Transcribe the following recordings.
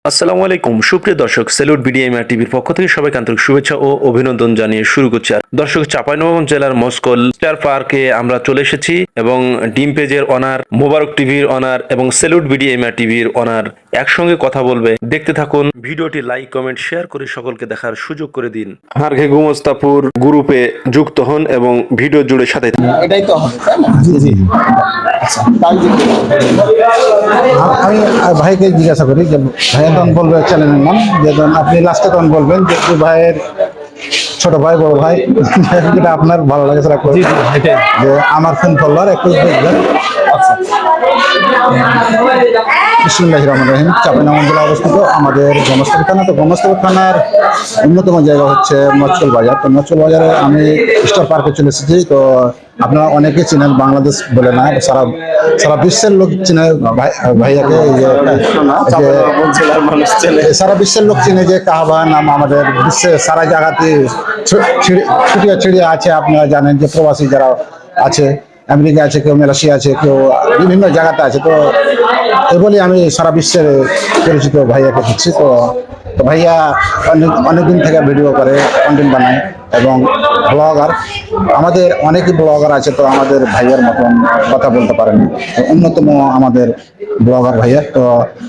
আসসালামু আলাইকুম সুপ্রিয় দর্শক, স্যালুট বিডিএমআর টিভির পক্ষ থেকে সবাইকে আন্তরিক শুভেচ্ছা ও অভিনন্দন জানিয়ে শুরু করছি। আর দর্শক, চাঁপাইনবাবগঞ্জ জেলার মস্কল স্টার পার্কে আমরা চলে এসেছি এবং ডিম পেজের অনার, মোবারক টিভির অনার এবং স্যালুট বিডিএমআর টিভির অনার একসঙ্গে কথা বলবে। দেখতে থাকুন ভিডিওটি, লাইক কমেন্ট শেয়ার করে সকলকে দেখার সুযোগ করে দিন। হারঘে গুমস্তাপুর গ্রুপে যুক্ত হন এবং ভিডিও জুড়ে সাথে থাকুন। এটাই তো হবে, তাই না? জি জি। আচ্ছা, তাই যে আমি ভাইকে জিজ্ঞাসা করি যে ভাইয়া তখন বলবে চ্যানেলের নাম, যে তখন আপনি লাস্টে তখন বলবেন যে এই ভাইয়ের ছোট ভাই বড় ভাই যেটা আপনার ভালো লাগে সেটা করবেন। যে আমার ফোন ফলোয়ার একটু দেখবেন। আচ্ছা, বিসমিল্লাহির রহমানির রহিম। চাঁপাইনবাবগঞ্জ জেলা অবস্থিত আমাদের গমস্তাপুর থানা। তো গমস্তাপুর থানার অন্যতম জায়গা হচ্ছে মচকল বাজার। তো মচকল বাজারে আমি স্টার পার্কে চলে এসেছি। তো আপনারা অনেকে চিনেন, বাংলাদেশ বলে না, সারা সারা বিশ্বের লোক চিনে ভাইয়াকে। মানুষ চলে সারা বিশ্বের লোক চিনে যে কাহাবা নাম আমাদের বিশ্বের সারা জায়গাতে ছুটিয়ে ছড়িয়ে আছে। আপনারা জানেন যে প্রবাসী যারা আছে, আমেরিকা আছে, কেউ মালয়েশিয়া আছে, কেউ বিভিন্ন জায়গাতে আছে। তো এই বলে আমি সারা বিশ্বের পরিচিত ভাইয়াকে দিচ্ছি। তো ভাইয়া অনেকদিন থেকে ভিডিও করে, কন্টেন্ট বানায় এবং ব্লগার। আমাদের অনেকই ব্লগার আছে, তো আমাদের ভাইয়ার মতন কথা বলতে পারেন, অন্যতম আমাদের ব্লগার ভাইয়া। তো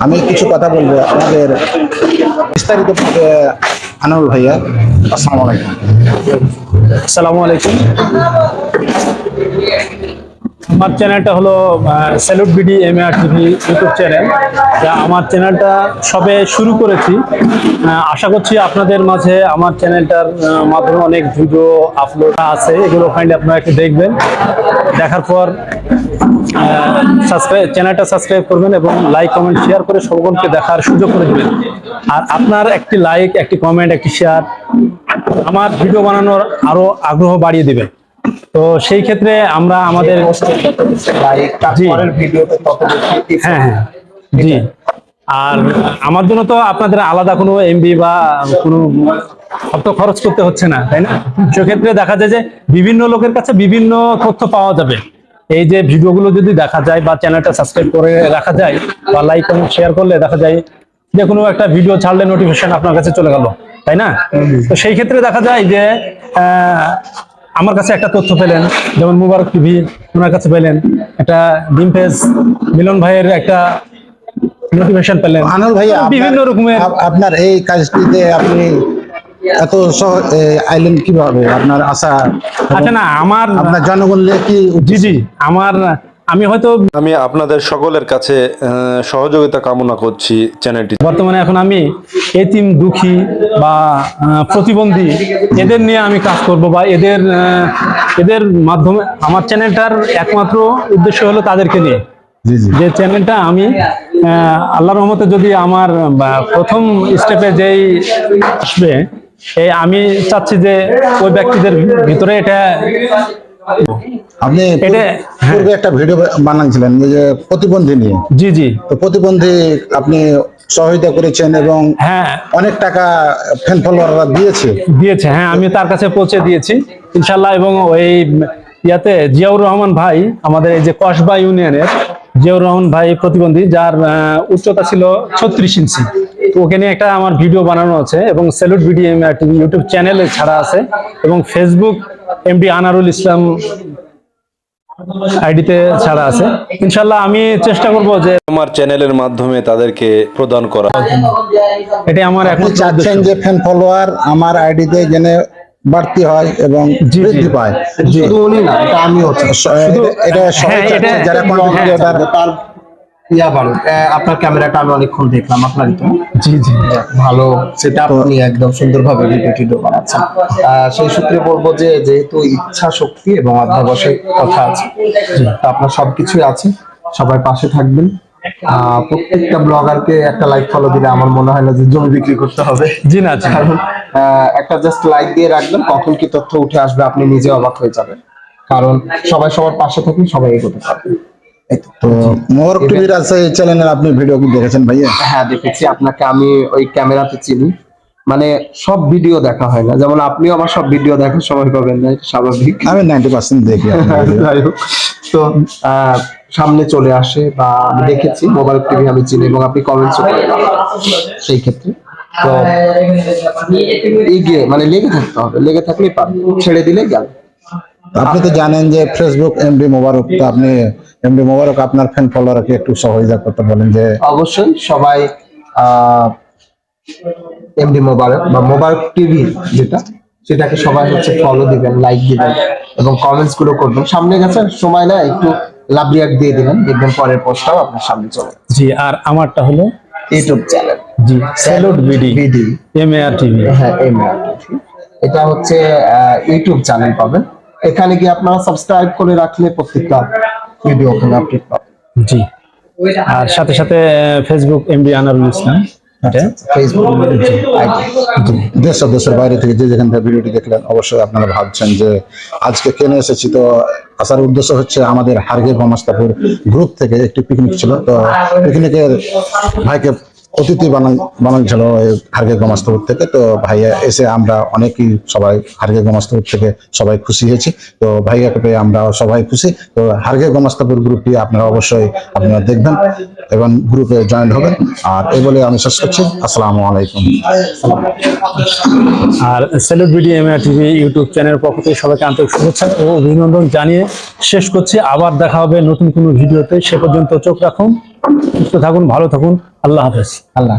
আমি কিছু কথা বলবো আমাদের বিস্তারিত আনোয়ার ভাইয়া। আসসালামু আলাইকুম। আসসালামু আলাইকুম। আমার চ্যানেলটা হলো স্যালুট বিডিএমআর টিভি ইউটিউব চ্যানেল। যা আমার চ্যানেলটা সবে শুরু করেছি। আশা করছি আপনাদের মাঝে আমার চ্যানেলটার মাধ্যমে অনেক ভিডিও আপলোড আছে, এগুলো ফাইন্ড আপনারা একটু দেখবেন। দেখার পর চ্যানেলটা সাবস্ক্রাইব করবেন এবং লাইক কমেন্ট শেয়ার করে সকলকে দেখার সুযোগ করে দেবেন। আর আপনার একটি লাইক, একটি কমেন্ট, একটি শেয়ার আমার ভিডিও বানানোর আরো আগ্রহ বাড়িয়ে দেবে। তো সেই ক্ষেত্রে আমরা আমাদের হ্যাঁ হ্যাঁ জি। আর আমার জন্য তো আপনাদের আলাদা কোনো এমবি বা কোনো অর্থ খরচ করতে হচ্ছে না, তাই না? সেক্ষেত্রে দেখা যায় যে বিভিন্ন লোকের কাছে বিভিন্ন তথ্য পাওয়া যাবে। এই যে ভিডিওগুলো যদি দেখা যায় বা চ্যানেলটা সাবস্ক্রাইব করে রাখা যায় বা লাইক কমেন্ট শেয়ার করলে দেখা যায় যে কোনো একটা ভিডিও ছাড়লে নোটিফিকেশন আপনার কাছে চলে গেল, তাই না? তো সেই ক্ষেত্রে দেখা যায় যে আমার কাছে একটা তথ্য পেলেন, যেমন মোবারক টিভি, ওনার কাছে পেলেন একটা ডিম পেজ, মিলন ভাইয়ের একটা নোটিফিকেশন পেলেন। আনোয়ার ভাইয়া, বিভিন্ন রকমের আপনার এই কাজটিতে আপনি এত আইলেন কিভাবে? আপনার আশা আচ্ছা না, আপনার জনগণের কি? জি জি, আমি হয়তো আমি আপনাদের সকলের কাছে সহযোগিতা কামনা করছি চ্যানেলটি। বর্তমানে এখন আমি এতিম, দুঃখী বা প্রতিবন্ধী এদের নিয়ে আমি কাজ করব বা এদের মাধ্যমে আমার চ্যানেলটার একমাত্র উদ্দেশ্য হলো তাদেরকে নিয়ে। যে চ্যানেলটা আমি আল্লাহর রহমতে যদি আমার প্রথম স্টেপে যেই আসবে, আমি চাচ্ছি যে ওই ব্যক্তিদের ভিতরে এটা আপনি পূর্বে একটা ভিডিও বানাচ্ছিলেন যে প্রতিবন্ধী নিয়ে। জি জি। তো প্রতিবন্ধী আপনি সহায়তা করেছেন এবং হ্যাঁ অনেক টাকা ফ্যান ফলোয়াররা দিয়েছে। হ্যাঁ, আমি তার কাছে পৌঁছে দিয়েছি ইনশাল্লাহ। এবং ওই ইয়াতে জিয়াউর রহমান ভাই, আমাদের এই যে কসবা ইউনিয়নের জিয়াউর রহমান ভাই প্রতিবন্ধী, যার উচ্চতা ছিল 36 ইঞ্চি। তো ওকে নিয়ে একটা আমার ভিডিও বানানো আছে এবং স্যালুট বিডিএমআর টিভি ইউটিউব চ্যানেলে ছাড়া আছে এবং ফেসবুক এমডি আনারুল ইসলাম আইডিতে ছাড়া আছে। ইনশাল্লাহ আমি চেষ্টা করব যে আমার চ্যানেলের মাধ্যমে তাদেরকে প্রদান করা। এটা আমার এখন চাচ্ছেন যে ফ্যান ফলোয়ার আমার আইডিতে জেনে বাড়তি হয় এবং বৃদ্ধি পায়। শুধু উনি না, এটা আমিও এটা সবাই চাচ্ছে, যারা কন্টেন্ট ক্রিয়েটর। তার বাড়ুক। আপনার ক্যামেরাটা আমি অনেকক্ষণ দেখলাম, আপনারই তো। জি জি, ভালো সেটআপ নিয়ে একদম সুন্দরভাবে ভিডিও বানাচ্ছেন। সেই সূত্রে বলবো যে যেহেতু ইচ্ছা শক্তি এবং অধ্যবসায় কথা আছে, তো আপনার সবকিছুই আছে। সবাই পাশে থাকবেন। প্রত্যেকটা ব্লগারকে একটা লাইক ফলো দিলে আমার মনে হয় না যে জমি বিক্রি করতে হবে। জি না, কারণ একটা জাস্ট লাইক দিয়ে রাখবেন, কখন কি তথ্য উঠে আসবে আপনি নিজে অবাক হয়ে যাবেন। কারণ সবাই সবার পাশে থাকলে সবাই এগোতে পারবে। তো মোবারক টিভির আছে এই চ্যানেলে আপনি ভিডিও কি দেখেছেন ভাইয়া? হ্যাঁ দেখেছি, আপনাকে আমি ওই ক্যামেরাতে চিনি। মানে সব ভিডিও দেখা হয় না, যেমন আপনিও আমার সব ভিডিও দেখার সময় পাবেন না, এটা স্বাভাবিক। আমি 90% দেখি আপনার video। যাই হোক, তো সামনে চলে আসে বা আমি দেখেছি মোবাইল টিভি আমি চিনি এবং আপনি কমেন্টস করেন সেই ক্ষেত্রে। তো এগিয়ে মানে লেগে থাকতে হবে, লেগে থাকলেই পারবে, ছেড়ে দিলে গেল। আপনি তো জানেন যে ফেসবুক এমডি মোবারক, তো আপনি এমডি মোবারক আপনার ফ্যান ফলোয়ারকে একটু সহযোগিতা করতে বলেন যে অবশ্যই সবাই এমডি মোবারক বা মোবারক টিভি যেটা, সেটাকে সবাই হচ্ছে ফলো দিবেন, লাইক দিবেন এবং কমেন্টস গুলো করবেন। সামনে গেছে সময় না, একটু লাভ রিয়াক্ট দিয়ে দিবেন, দেখবেন পরের পোস্টটাও আপনার সামনে চলে আসবে। জি, আর আমারটা হলো ইউটিউব চ্যানেল জি স্যালুট বিডি বিডি, এমএআর টিভি। হ্যাঁ এটা হচ্ছে ইউটিউব চ্যানেল পাবেন। এখানে গিয়ে আপনারা সাবস্ক্রাইব করে রাখলে প্রত্যেকটা ভিডিও ওখানে আপডেট পাবেন। জি, আর সাথে সাথে ফেসবুক এমডি আনারুল ইসলাম, এটা ফেসবুক আইডি। দেশ ও দেশের বাইরে থেকে যে যেখান থেকে ভিডিওটি দেখলেন, অবশ্যই আপনারা ভাবছেন যে আজকে কেন এসেছি। তো আসার উদ্দেশ্য হচ্ছে আমাদের হারগে গমাস্তাপুর গ্রুপ থেকে একটি পিকনিক ছিল। তো পিকনিকের ভাইকে অতিথি বানাচ্ছিল হারগে গমাস্তাপুর থেকে। তো ভাইয়া এসে আমরা অনেকেই সবাই হারগে গমাস্তাপুর থেকে সবাই খুশি হয়েছি। তো ভাইয়াকে পেয়ে আমরা সবাই খুশি। তো হারগে গমাস্তাপুর গ্রুপটি আপনারা অবশ্যই আপনারা দেখবেন এবং গ্রুপে জয়েন হবেন। আর এই বলে আমি শেষ করছি। আসসালামু আলাইকুম। আর স্যালুট বিডি এমএআর টিভি ইউটিউব চ্যানেলের পক্ষ থেকে সবাইকে আন্তরিক শুভেচ্ছা ও অভিনন্দন জানিয়ে শেষ করছি। আবার দেখা হবে নতুন কোনো ভিডিওতে। সে পর্যন্ত চোখ রাখুন, সুস্থ থাকুন, ভালো থাকুন। আল্লাহ হাফেজ। আল্লাহ।